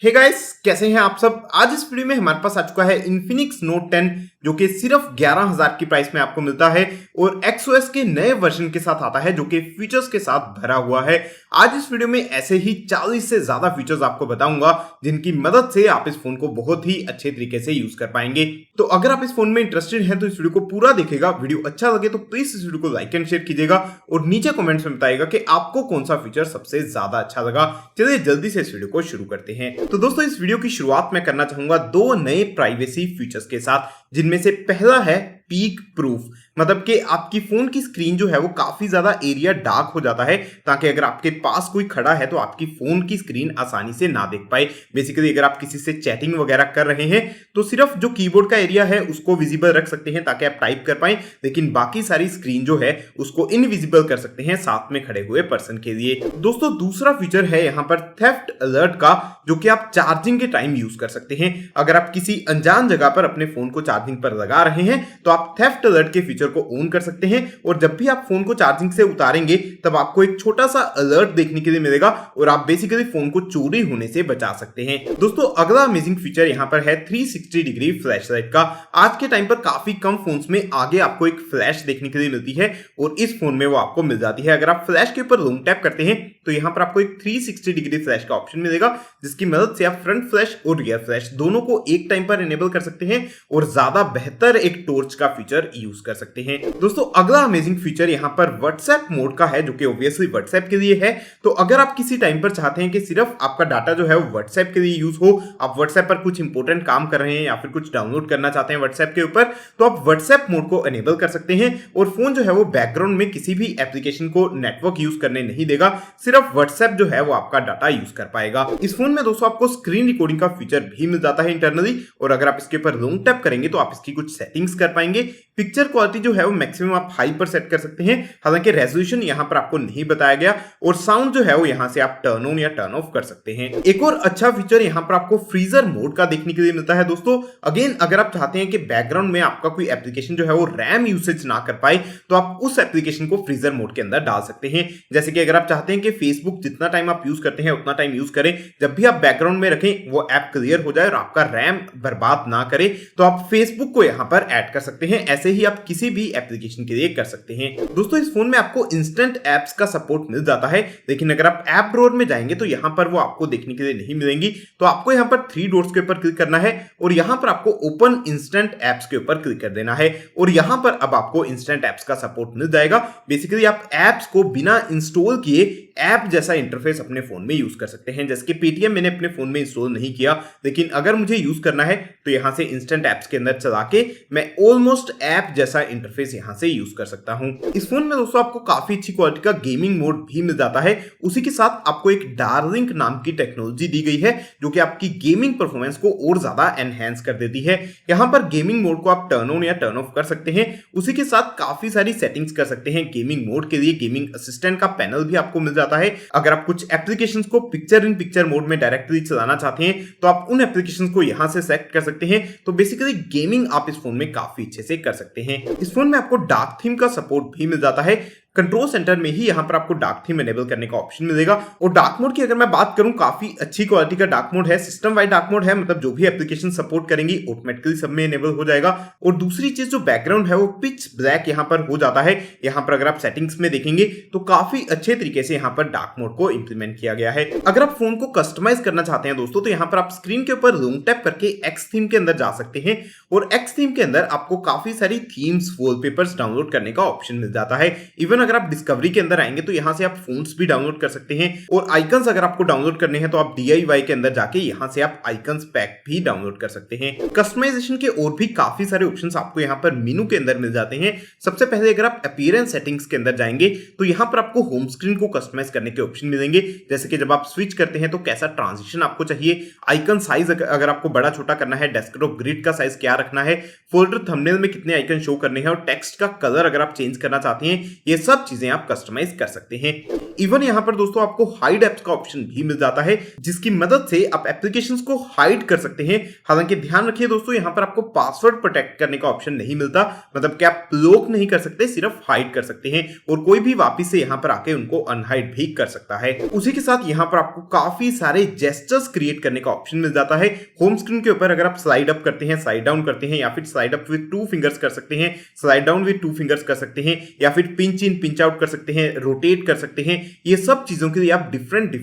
Hey guys, कैसे हैं आप सब। आज इस वीडियो में हमारे पास आ चुका है इन्फिनिक्स नोट 10 जो कि सिर्फ 11,000 की प्राइस में आपको मिलता है और XOS के नए वर्जन के साथ आता है जो कि फीचर्स के साथ भरा हुआ है। आज इस वीडियो में ऐसे ही 40 से ज्यादा फीचर्स आपको बताऊंगा जिनकी मदद से आप इस फोन को बहुत ही अच्छे तरीके से यूज कर पाएंगे। तो अगर आप इस फोन में इंटरेस्टेड हैं तो इस वीडियो को पूरा देखिएगा। वीडियो अच्छा लगे तो प्लीज इस वीडियो को लाइक एंड शेयर कीजिएगा और नीचे कमेंट्स में बताइएगा कि आपको कौन सा फीचर सबसे ज्यादा अच्छा लगा। चलिए जल्दी से इस वीडियो को शुरू करते हैं। तो दोस्तों, इस वीडियो की शुरुआत मैं करना चाहूंगा दो नए प्राइवेसी फीचर्स के साथ, जिनमें से पहला है पीक प्रूफ। मतलब कि आपकी फोन की स्क्रीन जो है वो काफी ज्यादा एरिया डार्क हो जाता है ताकि अगर आपके पास कोई खड़ा है तो आपकी फोन की स्क्रीन आसानी से ना देख पाए। बेसिकली अगर आप किसी से चैटिंग वगैरह कर रहे हैं तो सिर्फ जो कीबोर्ड का एरिया है उसको विजिबल रख सकते हैं ताकि आप टाइप कर पाए, लेकिन बाकी सारी स्क्रीन जो है उसको इनविजिबल कर सकते हैं साथ में खड़े हुए पर्सन के लिए। दोस्तों, दूसरा फीचर है यहाँ पर थेफ्ट अलर्ट का, जो कि आप चार्जिंग के टाइम यूज कर सकते हैं। अगर आप किसी अनजान जगह पर अपने फोन को चार्जिंग पर लगा रहे हैं तो आप थेफ्ट अलर्ट के फीचर को ऑन कर सकते हैं और जब भी आप फोन को चार्जिंग से उतारेंगे तब आपको एक छोटा सा अलर्ट देखने के लिए मिलेगा और आप बेसिकली फोन को चोरी होने से बचा सकते हैं। दोस्तों, अगला अमेजिंग फीचर यहाँ पर है 360 डिग्री फ्लैश लाइट का। आज के टाइम पर काफी कम फोन्स में आगे आपको एक फ्लैश देखने के लिए मिलती है और इस फोन में वो आपको मिल जाती है। अगर आप फ्लैश के ऊपर लॉन्ग टैप करते हैं तो यहाँ पर आपको एक 360 डिग्री फ्लैश का ऑप्शन मिलेगा, जिसकी मदद से आप फ्रंट फ्लैश और रियर फ्लैश दोनों को एक टाइम पर इनेबल कर सकते हैं और ज्यादा बेहतर एक टॉर्च का फीचर यूज कर सकते हैं। दोस्तों, अगला अमेजिंग फीचर यहाँ पर व्हाट्सएप मोड का है, जो कि ऑब्वियसली व्हाट्सएप के लिए है। तो अगर आप किसी टाइम पर चाहते हैं कि सिर्फ आपका डाटा जो है वो व्हाट्सएप के लिए यूज हो, आप व्हाट्सएप पर कुछ इंपॉर्टेंट काम कर रहे हैं या फिर कुछ डाउनलोड करना चाहते हैं व्हाट्सएप के ऊपर, तो आप व्हाट्सएप मोड को इनेबल कर सकते हैं और फोन जो है वो बैकग्राउंड में किसी भी एप्लीकेशन को नेटवर्क यूज करने नहीं देगा, सिर्फ व्हाट्सएप जो है वो आपका डाटा यूज कर पाएगा। इस फोन में दोस्तों आपको स्क्रीन रिकॉर्डिंग का फीचर भी मिल जाता है इंटरनली, और अगर आप इसके ऊपर लॉन्ग टैप करेंगे तो आप इसकी कुछ सेटिंग्स कर पाएंगे। पिक्चर क्वालिटी जो है वो मैक्सिमम आप हाई पर सेट कर सकते हैं, हालांकि रेजोल्यूशन यहां पर आपको नहीं बताया गया, और साउंड जो है वो यहां से आप टर्न ऑन या टर्न ऑफ कर सकते हैं। एक और अच्छा फीचर यहां पर आपको फ्रीजर मोड का देखने के लिए मिलता है। दोस्तों, अगेन अगर आप चाहते हैं कि बैकग्राउंड में आपका कोई एप्लीकेशन जो है वो रैम यूसेज ना कर पाए तो आप उस एप्लीकेशन को फ्रीजर मोड के अंदर डाल सकते हैं। जैसे कि अगर आप चाहते हैं कि फेसबुक जितना टाइम आप यूज करते हैं उतना टाइम यूज करें, जब भी आप बैकग्राउंड में रखें वो ऐप क्लियर हो जाए और आपका रैम बर्बाद ना करे, तो आप फेसबुक को यहां पर ऐड कर सकते हैं। ऐसे ही आप किसी भी एप्लीकेशन के लिए कर सकते हैं। दोस्तों, इस फोन में आपको इंस्टेंट एप्स का सपोर्ट मिल जाता है, लेकिन अगर आप ऐप ड्रॉअर में जाएंगे तो यहां पर वो आपको देखने के लिए नहीं मिलेंगी। तो आपको यहां पर 3 डॉट्स के ऊपर क्लिक करना है और यहां पर आपको ओपन इंस्टेंट एप्स के ऊपर क्लिक कर देना है और यहां पर अब आपको इंस्टेंट एप्स का सपोर्ट मिल जाएगा। बेसिकली आप एप्स को बिना इंस्टॉल किए ऐप जैसा इंटरफेस अपने फोन में यूज कर सकते हैं। जैसे कि पेटीएम मैंने अपने फोन में इंस्टॉल नहीं किया, लेकिन अगर मुझे यूज करना है तो यहां से इंस्टेंट एप्स के अंदर चला के मैं ऑलमोस्ट ऐप जैसा इंटरफेस यहां से यूज कर सकता हूं। इस फोन में दोस्तों आपको काफी अच्छी क्वालिटी का गेमिंग मोड भी मिल जाता है। उसी के साथ आपको एक डार्लिंक नाम की टेक्नोलॉजी दी गई है जो कि आपकी गेमिंग परफॉर्मेंस को और ज्यादा एनहेंस कर देती है। यहां पर गेमिंग मोड को आप टर्न ऑन या टर्न ऑफ कर सकते हैं। उसी के साथ काफी सारी सेटिंग्स कर सकते हैं। गेमिंग मोड के लिए गेमिंग असिस्टेंट का पैनल भी आपको मिल जाता है। अगर आप कुछ एप्लीकेशंस को पिक्चर इन पिक्चर मोड में डायरेक्टली चलाना चाहते हैं तो आप उन एप्लीकेशंस को यहां से सेलेक्ट कर सकते हैं। तो बेसिकली गेमिंग आप इस फोन में काफी अच्छे से कर सकते हैं। इस फोन में आपको डार्क थीम का सपोर्ट भी मिल जाता है। कंट्रोल सेंटर में ही यहां पर आपको डार्क थीम एनेबल करने का ऑप्शन मिलेगा। और डार्क मोड की अगर मैं बात करूं, काफी अच्छी क्वालिटी का डार्क मोड है। सिस्टम वाइड डार्क मोड है, मतलब जो भी एप्लीकेशन सपोर्ट करेंगी ऑटोमेटिकली सब में एनेबल हो जाएगा। और दूसरी चीज, जो बैकग्राउंड है वो पिच ब्लैक यहां पर हो जाता है। यहां पर अगर आप सेटिंग्स में देखेंगे तो काफी अच्छे तरीके से यहां पर डार्क मोड को इंप्लीमेंट किया गया है। अगर आप फोन को कस्टमाइज करना चाहते हैं दोस्तों, तो यहां पर आप स्क्रीन के ऊपर लॉन्ग टैप करके एक्स थीम के अंदर जा सकते हैं और एक्स थीम के अंदर आपको काफी सारी थीम्स, वॉलपेपर्स डाउनलोड करने का ऑप्शन मिल जाता है। इवन अगर आप डिस्कवरी के अंदर आएंगे तो यहां से आप फोन्स भी डाउनलोड कर सकते हैं और आइकन्स अगर आपको डाउनलोड करने हैं तो आप DIY के अंदर जाके यहां से आप आइकन्स पैक भी डाउनलोड कर सकते हैं। कस्टमाइजेशन के और भी काफी सारे ऑप्शंस आपको यहां पर मेनू के अंदर मिल जाते हैं। सबसे पहले अगर आप अपीयरेंस सेटिंग्स के अंदर जाएंगे तो यहां पर आपको होम स्क्रीन को कस्टमाइज करने के ऑप्शन मिलेंगे। जैसे कि जब आप स्विच करते हैं तो कैसा ट्रांजिशन आपको चाहिए, आइकन साइज अगर आपको बड़ा छोटा करना है, डेस्कटॉप ग्रिड का साइज क्या रखना है, फोल्डर थंबनेल में कितने आइकन शो करने हैं और टेक्स्ट का कलर अगर आप चेंज करना चाहते हैं, ये सब सब चीजें आप कस्टमाइज कर सकते हैं। इवन यहाँ पर दोस्तों आपको हाइड एप्स का ऑप्शन भी मिल जाता है, जिसकी मदद से आप एप्लीकेशंस को हाइड कर सकते हैं। हालांकि ध्यान रखिए दोस्तों, यहाँ पर आपको पासवर्ड प्रोटेक्ट करने का ऑप्शन नहीं मिलता, मतलब कि आप लॉक नहीं कर सकते, सिर्फ हाइड कर सकते हैं और कोई भी वापस से यहाँ पर आके उनको अनहाइड भी कर सकता है। उसी के साथ यहाँ पर आपको काफी सारे जेस्चर्स क्रिएट करने का ऑप्शन मिल जाता है। होम स्क्रीन के ऊपर अगर आप स्लाइड अप करते हैं, स्लाइड डाउन करते हैं, या फिर स्लाइड अप विद 2 फिंगर्स कर सकते हैं, स्लाइड डाउन विद 2 फिंगर्स कर सकते हैं, या फिर पिंच इन पिंच आउट कर सकते हैं, रोटेट कर सकते हैं, ये सब चीजों के लिए आप डिफरेंट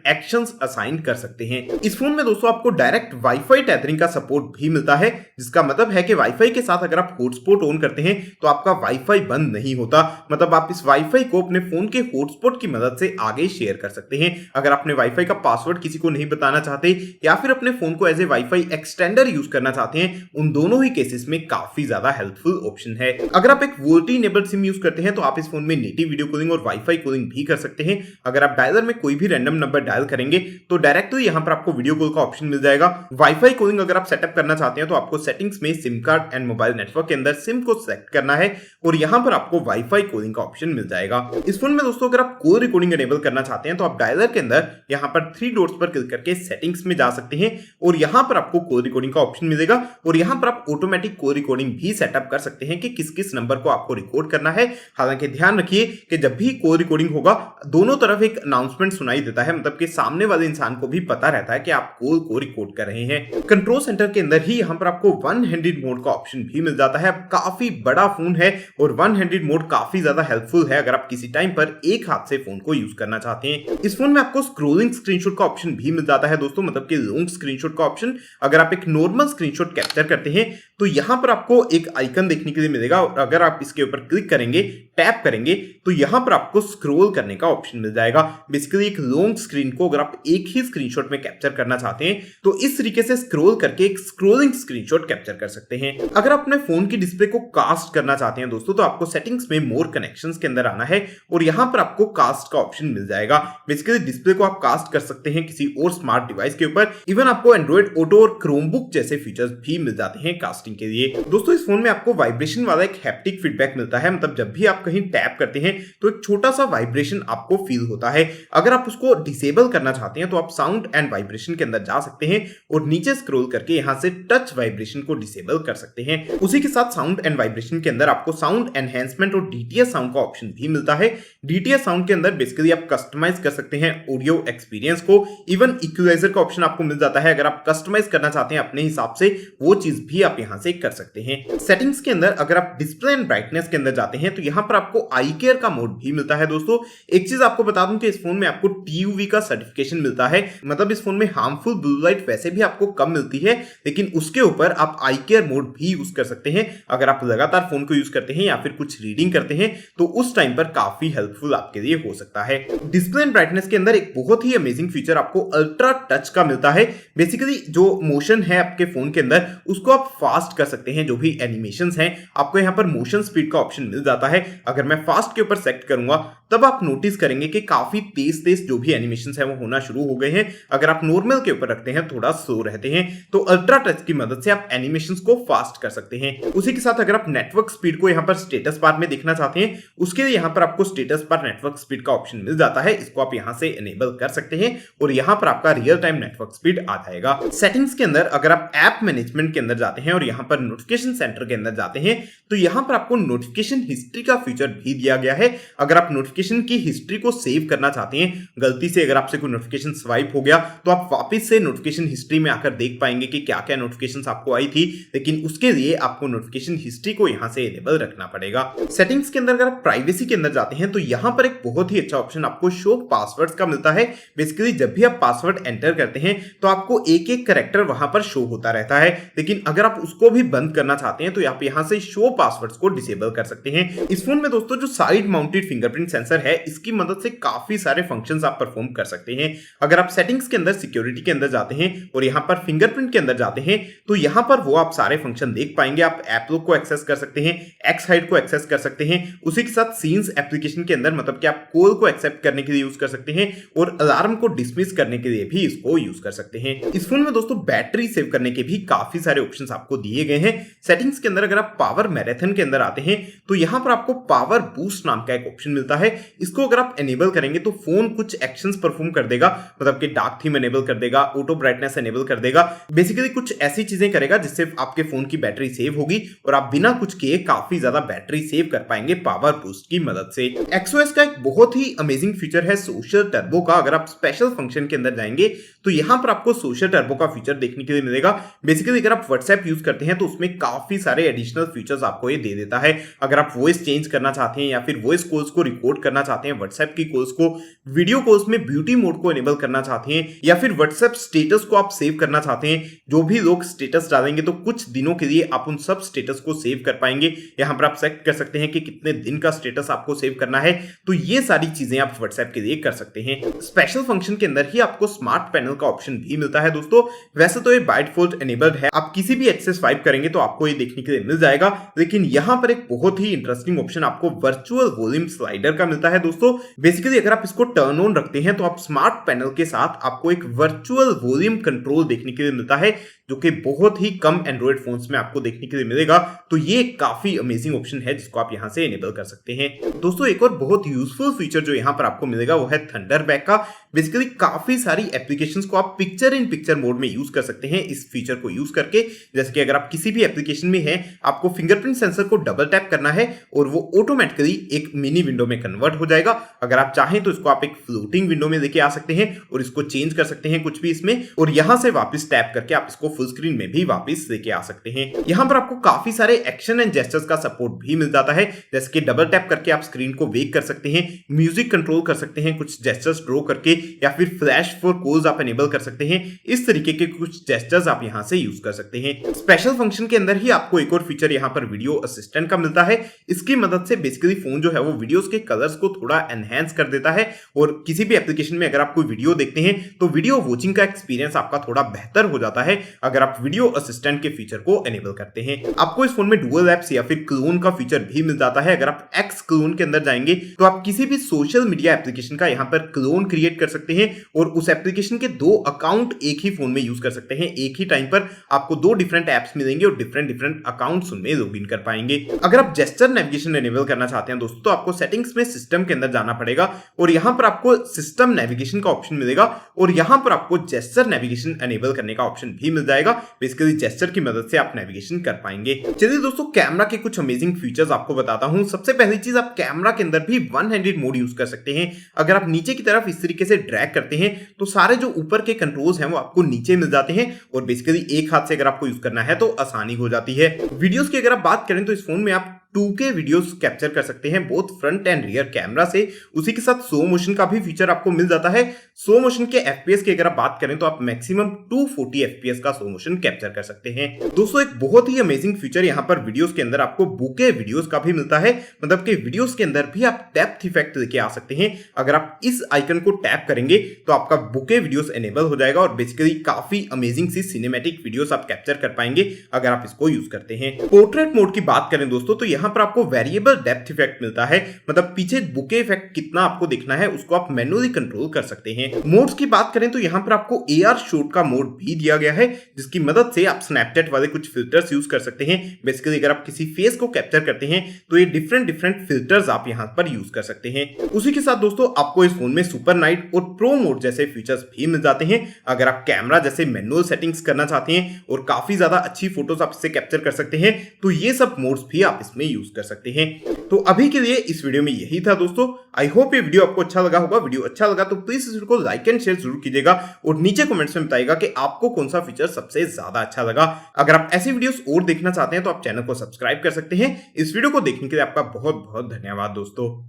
एक्शंस असाइन कर सकते हैं। इस फोन में दोस्तों आपको डायरेक्ट वाईफाई टेथरिंग का सपोर्ट भी मिलता है, जिसका मतलब है कि वाईफाई के साथ अगर आप हॉटस्पॉट ऑन करते हैं तो आपका वाईफाई बंद नहीं होता। मतलब आप इस वाईफाई को अपने फोन के हॉटस्पॉट की मदद से आगे शेयर कर सकते हैं। अगर अपने वाईफाई का पासवर्ड किसी को नहीं बताना चाहते या फिर अपने फोन को as a wifi extender use करना चाहते हैं, उन दोनों ही केसेस में काफी ज्यादा हेल्पफुल ऑप्शन है। अगर आप एक वोल्टी इनेबल्ड सिम यूज करते हैं तो आप इस फोन में नेटिव वीडियो कॉलिंग और वाईफाई कॉलिंग भी कर सकते हैं। अगर आप डायलर में कोई भी रैंडम नंबर डायल करेंगे तो डायरेक्टली यहां पर आपको वीडियो कॉल का ऑप्शन मिल जाएगा। वाईफाई कॉलिंग अगर आप सेटअप करना चाहते हैं तो आपको सेटिंग्स में SIM card and mobile network के अंदर सिम को सेलेक्ट करना है और यहां पर आपको वाईफाई कॉलिंग का ऑप्शन मिल जाएगा। इस फोन में दोस्तों अगर आप कॉल रिकॉर्डिंग एनेबल करना चाहते हैं तो आप डायलर के अंदर यहां पर 3 डॉट्स पर क्लिक करके सेटिंग्स में जा सकते हैं और यहां पर आपको कॉल रिकॉर्डिंग का ऑप्शन मिलेगा और यहां पर आप ऑटोमेटिक कॉल रिकॉर्डिंग भी सेटअप कर सकते हैं कि किस किस नंबर को आपको रिकॉर्ड करना है। हालांकि ध्यान रखिए कि जब भी कॉल रिकॉर्डिंग होगा दोनों तरफ एक अनाउंसमेंट सुनाई देता है, मतलब कि सामने वाले इंसान को भी पता रहता है कि आप कॉल को रिकॉर्ड कर रहे हैं। कंट्रोल सेंटर के अंदर ही यहां पर आपको वन हैंडेड मोड का ऑप्शन भी मिल जाता है। काफी बड़ा फोन है और वन हैंडेड मोड काफी ज्यादा हेल्पफुल है अगर आप किसी टाइम पर एक हाथ से फोन को यूज करना चाहते हैं। इस फोन में आपको स्क्रोलिंग स्क्रीनशॉट का ऑप्शन भी मिल जाता है दोस्तों, मतलब कि लॉन्ग स्क्रीनशॉट का ऑप्शन। अगर आप एक नॉर्मल स्क्रीनशॉट कैप्चर करते हैं तो यहां पर आपको एक आइकन देखने के लिए मिलेगा और अगर आप इसके ऊपर क्लिक करेंगे, टैप करेंगे तो यहां पर आपको स्क्रॉल करने का ऑप्शन मिल जाएगा। बेसिकली एक लॉन्ग स्क्रीन को अगर आप एक ही स्क्रीनशॉट में कैप्चर करना चाहते हैं तो इस तरीके से स्क्रॉल करके एक स्क्रोलिंग स्क्रीनशॉट कैप्चर कर सकते हैं। अगर आप अपने फोन की डिस्प्ले को कास्ट करना चाहते हैं दोस्तों तो आपको सेटिंग्स में मोर कनेक्शंस के अंदर आना है और यहां पर आपको कास्ट का ऑप्शन मिल जाएगा। बेसिकली डिस्प्ले को आप कास्ट कर सकते हैं किसी और स्मार्ट डिवाइस के ऊपर। इवन आपको एंड्रॉइड ऑटो और क्रोमबुक जैसे फीचर्स भी मिल जाते हैं कास्टिंग के लिए। दोस्तों इस फोन में आपको वाइब्रेशन वाला एक हैप्टिक फीडबैक मिलता है, मतलब जब भी आप कहीं टैप करते हैं तो एक छोटा सा वाइब्रेशन आपको फील होता है। अगर आप उसको डिसेबल करना चाहते हैं तो आप साउंड एंड वाइब्रेशन के अंदर जा सकते हैं और नीचे स्क्रॉल करके यहां से टच वाइब्रेशन को डिसेबल कर सकते हैं। उसी के साथ साउंड एंड वाइब्रेशन के अंदर आपको साउंड एनहेंसमेंट और डीटीएस साउंड का ऑप्शन भी मिलता है। डीटीएस साउंड के अंदर बेसिकली आप कस्टमाइज कर सकते हैं ऑडियो एक्सपीरियंस को। इवन इक्वलाइजर का ऑप्शन आपको मिल जाता है, अगर आप कस्टमाइज करना चाहते हैं अपने हिसाब से वो चीज भी आप यहां से कर सकते हैं। सेटिंग्स के अंदर अगर आप डिस्प्ले एंड ब्राइटनेस के अंदर जाते हैं तो यहां पर आपको आई केयर का मोड भी मिलता है। दोस्तों एक चीज आपको बता दूं कि इस फोन में आपको TUV का सर्टिफिकेशन मिलता है, मतलब इस फोन में हार्मफुल ब्लू लाइट वैसे भी आपको कम मिलती है, लेकिन उसके ऊपर आप आई केयर मोड भी यूज कर सकते हैं। अगर आप लगातार फोन को यूज करते हैं या फिर कुछ रीडिंग करते हैं तो उस टाइम पर काफी हेल्पफुल आपके लिए हो सकता है। डिस्प्ले एंड ब्राइटनेस के अंदर एक बहुत ही अमेजिंग फीचर आपको अल्ट्रा टच का मिलता है। बेसिकली जो मोशन है आपके फोन के अंदर उसको आप फास्ट कर सकते हैं। जो भी एनिमेशंस हैं आपको यहाँ पर मोशन स्पीड का ऑप्शन मिल जाता है। अगर मैं फास्ट के ऊपर सेलेक्ट करूंगा तब आप नोटिस करेंगे कि काफी तेज तेज जो भी एनिमेशंस है वो होना शुरू हो गए हैं। अगर आप नॉर्मल के ऊपर रखते हैं थोड़ा स्लो रहते हैं, तो अल्ट्रा टच की मदद से आप एनिमेशंस को फास्ट कर सकते हैं। उसी के साथ अगर आप नेटवर्क स्पीड को यहाँ पर स्टेटस बार में देखना चाहते हैं उसके लिए यहाँ पर आपको स्टेटस बार नेटवर्क स्पीड का ऑप्शन मिल जाता है। इसको आप यहाँ से एनेबल कर सकते हैं और यहाँ पर आपका रियल टाइम नेटवर्क स्पीड आ जाएगा। सेटिंग्स के अंदर अगर आप ऐप मैनेजमेंट के अंदर जाते हैं और यहाँ पर नोटिफिकेशन सेंटर के अंदर जाते हैं तो यहाँ पर आपको नोटिफिकेशन हिस्ट्री का फीचर भी दिया गया है। अगर आप नोटिफिकेशन की हिस्ट्री को सेव करना चाहते हैं, गलती से अगर आपसे कोई नोटिफिकेशन स्वाइप हो गया तो आप वापस से नोटिफिकेशन हिस्ट्री में आकर देख पाएंगे कि क्या क्या नोटिफिकेशंस आपको आई थी, लेकिन उसके लिए आपको नोटिफिकेशन हिस्ट्री को यहां से एनेबल रखना पड़ेगा। सेटिंग्स के अंदर अगर आप प्राइवेसी के अंदर जाते हैं तो यहां पर एक बहुत ही अच्छा ऑप्शन आपको शो पासवर्ड्स का मिलता है। बेसिकली जब भी आप पासवर्ड एंटर करते हैं तो आपको एक एक कैरेक्टर वहां पर शो होता रहता है, लेकिन अगर आप उसको भी बंद करना चाहते हैं तो आप यहां से शो पासवर्ड्स को डिसेबल कर सकते हैं। इस फोन में दोस्तों जो साइड माउंटेड फिंगरप्रिंट सेंसर है इसकी मदद से काफी सारे फंक्शंस आप परफॉर्म कर सकते हैं। अगर आप सेटिंग्स के अंदर सिक्योरिटी के अंदर जाते हैं और यहां पर फिंगरप्रिंट के अंदर जाते हैं तो यहां पर वो आप सारे फंक्शन देख पाएंगे। आप ऐप लॉक को एक्सेस कर सकते हैं, एक्स हाइड को एक्सेस कर सकते हैं, उसी के साथ सीन्स एप्लीकेशन के अंदर मतलब कि आप कॉल को एक्सेप्ट करने के लिए यूज कर सकते हैं और अलार्म को डिसमिस करने के लिए भी इसको यूज कर सकते हैं। इस फोन में दोस्तों बैटरी सेव करने के भी काफी सारे ऑप्शंस आपको दिए गए हैं। सेटिंग्स के अंदर अगर आप पावर मैराथन के अंदर आते हैं तो यहां पर आपको पावर बूस्ट नाम का एक ऑप्शन मिलता है। इसको अगर आप एनेबल करेंगे तो फोन कुछ एक्शंस परफॉर्म कर देगा, मतलब कि डार्क थीम एनेबल कर देगा, ऑटो ब्राइटनेस एनेबल कर देगा, बेसिकली कुछ ऐसी चीजें करेगा जिससे आपके फोन की बैटरी सेव होगी और आप बिना कुछ किए काफी ज्यादा बैटरी सेव कर पाएंगे पावर बूस्ट की मदद से। XOS का एक बहुत ही अमेजिंग फीचर है सोशल टर्बो का। अगर आप स्पेशल फंक्शन के अंदर जाएंगे तो यहां पर आपको सोशल टर्बो का फीचर देखने के लिए मिलेगा। बेसिकली अगर आप व्हाट्सएप यूज करते हैं तो उसमें काफी सारे एडिशनल फीचर्स आपको ये दे देता है। अगर आप वॉइस चेंज करना चाहते हैं या फिर वॉइस कॉल्स को रिकॉर्ड करना चाहते हैं, व्हाट्सएप की कॉल्स को वीडियो कॉल्स में ब्यूटी मोड को एनेबल करना चाहते हैं, या फिर व्हाट्सएप स्टेटस को आप सेव करना चाहते हैं, जो भी लोग स्टेटस डालेंगे तो कुछ दिनों के लिए आप उन सब स्टेटस को सेव कर पाएंगे। यहां पर आप सेलेक्ट कर सकते हैं कि कितने दिन का स्टेटस आपको सेव करना है, तो ये सारी चीजें आप व्हाट्सएप के लिए कर सकते हैं। स्पेशल फंक्शन के अंदर ही आपको स्मार्ट पैनल का ऑप्शन भी मिलता है दोस्तों। वैसे तो ये बाय डिफॉल्ट एनेबल्ड है, आप किसी भी एक्सेस स्वाइप करेंगे तो आपको ये देखने के लिए मिल जाएगा, लेकिन यहां पर एक बहुत ही इंटरेस्टिंग ऑप्शन आपको वर्चुअल वॉल्यूम स्लाइडर का मिलता है दोस्तों। बेसिकली अगर आप इसको टर्न ऑन रखते हैं तो आप स्मार्ट पैनल के साथ आपको एक वर्चुअल वॉल्यूम कंट्रोल देखने के लिए मिलता है, जो कि बहुत ही कम एंड्रॉइड फोन्स में आपको देखने के लिए मिलेगा। तो ये काफी अमेजिंग ऑप्शन है जिसको आप यहां से एनेबल कर सकते हैं दोस्तों। एक और बहुत यूजफुल फीचर जो यहां पर आपको मिलेगा वो है थंडरबैक का। बेसिकली काफी सारी एप्लीकेशंस को आप पिक्चर इन पिक्चर मोड में यूज कर सकते हैं इस फीचर को यूज करके। जैसे कि अगर आप किसी भी एप्लीकेशन में हैं, आपको फिंगरप्रिंट सेंसर को डबल टैप करना है और वो ऑटोमेटिकली एक मिनी विंडो में कन्वर्ट हो जाएगा। अगर आप चाहें तो इसको आप एक फ्लोटिंग विंडो में लेके आ सकते हैं और इसको चेंज कर सकते हैं कुछ भी इसमें, और यहां से वापस टैप करके आप इसको फुल स्क्रीन में भी वापस लेके आ सकते हैं। यहां पर आपको काफी सारे एक्शन एंड जेस्चर्स का सपोर्ट भी मिल जाता है, जैसे कि डबल टैप करके आप स्क्रीन को वेक कर सकते हैं, म्यूजिक कंट्रोल कर सकते हैं कुछ जेस्चर्स ड्रॉ करके, या फिर फ्लैश फॉर कॉल्स आप एनेबल कर सकते हैं। इस तरीके के कुछ जेस्चर्स आप यहां से यूज कर सकते हैं। स्पेशल फंक्शन के अंदर ही आपको एक और फीचर यहां पर वीडियो असिस्टेंट का मिलता है। इसकी मदद से बेसिकली फोन जो है वो वीडियोस के कलर्स को थोड़ा एनहेंस कर देता है, और किसी भी एप्लीकेशन में अगर आप कोई वीडियो देखते हैं तो वीडियो वॉचिंग का एक्सपीरियंस आपका थोड़ा बेहतर हो जाता है अगर आप वीडियो असिस्टेंट के फीचर को एनेबल करते हैं। आपको इस फोन में डुअल एप्स या फिर क्लोन का फीचर भी मिल जाता है। अगर आप एक्स क्लोन के अंदर जाएंगे तो आप किसी भी सोशल मीडिया एप्लीकेशन का यहां पर क्लोन क्रिएट कर सकते हैं और उस एप्लीकेशन के दो अकाउंट एक ही फोन में यूज कर सकते हैं। एक ही टाइम पर आपको दो डिफरेंट एप्स मिलेंगे और डिफरेंट अकाउंट्स उनमें लॉगिन कर पाएंगे। अगर आप जेस्चर नेविगेशन एनेबल करना चाहते हैं दोस्तों तो आपको सेटिंग्स में सिस्टम के अंदर जाना पड़ेगा और यहां पर आपको सिस्टम नेविगेशन का ऑप्शन मिलेगा और यहां पर आपको जेस्चर नेविगेशन एनेबल करने का ऑप्शन भी मिल जाएगा। बेसिकली जेस्चर की मदद से आप नेविगेशन कर पाएंगे। चलिए दोस्तों, कैमरा के कुछ अमेजिंग फीचर्स आपको बताता हूं। सबसे पहली चीज, आप कैमरा के अंदर भी वन हैंडेड मोड यूज कर सकते हैं। अगर आप नीचे की तरफ इस तरीके से ड्रैग करते हैं तो सारे जो ऊपर के कंट्रोल्स हैं वो आपको नीचे मिल जाते हैं और बेसिकली एक हाथ से अगर आपको यूज करना है तो आसानी हो जाती है। वीडियोस की अगर आप बात करें तो इस फोन में आप 2K वीडियोस कैप्चर कर सकते हैं both front end rear camera से। उसी के साथ स्लो मोशन का भी फीचर आपको मिल जाता है। स्लो मोशन के FPS की अगर आप बात करें तो आप मैक्सिमम 240 FPS का स्लो मोशन कैप्चर कर सकते हैं। दोस्तों, एक बहुत ही अमेजिंग फीचर यहाँ पर वीडियोस के अंदर आपको बुके वीडियोस का भी मिलता है, मतलब कि वीडियोस के अंदर भी आप डेप्थ इफेक्ट लेके आ सकते हैं। अगर आप इस आइकन को टैप करेंगे तो आपका बुके वीडियोस एनेबल हो जाएगा और बेसिकली काफी अमेजिंग सी सिनेमैटिक वीडियोस आप कैप्चर कर पाएंगे अगर आप इसको यूज करते हैं। पोर्ट्रेट मोड की बात करें दोस्तों तो यहाँ पर आपको वेरिएबल डेप्थ इफेक्ट मिलता है, मतलब पीछे बुके इफेक्ट कितना आपको देखना है उसको आप मैन्युअली कंट्रोल कर सकते हैं। मोड्स की बात करें तो यहाँ पर आपको AR शॉट का मोड भी दिया गया है, जिसकी मदद से आप स्नैपचैट वाले कुछ फिल्टर्स यूज कर सकते हैं। बेसिकली अगर आप किसी फेस को कैप्चर करते हैं तो ये डिफरेंट फिल्टर्स आप यहाँ पर यूज कर सकते हैं। उसी के साथ दोस्तों, आपको इस फोन में सुपर नाइट और प्रो मोड जैसे फीचर्स भी मिल जाते हैं। अगर आप कैमरा जैसे मैनुअल सेटिंग्स करना चाहते हैं और काफी ज्यादा अच्छी फोटोज आप इससे कैप्चर कर सकते हैं तो ये सब मोड्स भी आप इसमें यूज कर सकते हैं। तो अभी के लिए इस वीडियो में यही था दोस्तों। आई होप ये वीडियो आपको अच्छा लगा होगा। वीडियो अच्छा लगा तो प्लीज इस वीडियो को लाइक एंड शेयर जरूर कीजिएगा और नीचे कमेंट्स में बताइएगा कि आपको कौन सा फीचर सबसे ज्यादा अच्छा लगा। अगर आप ऐसी वीडियोस और देखना चाहते हैं तो आप चैनल को सब्सक्राइब कर सकते हैं। इस वीडियो को देखने के लिए आपका बहुत बहुत धन्यवाद दोस्तों।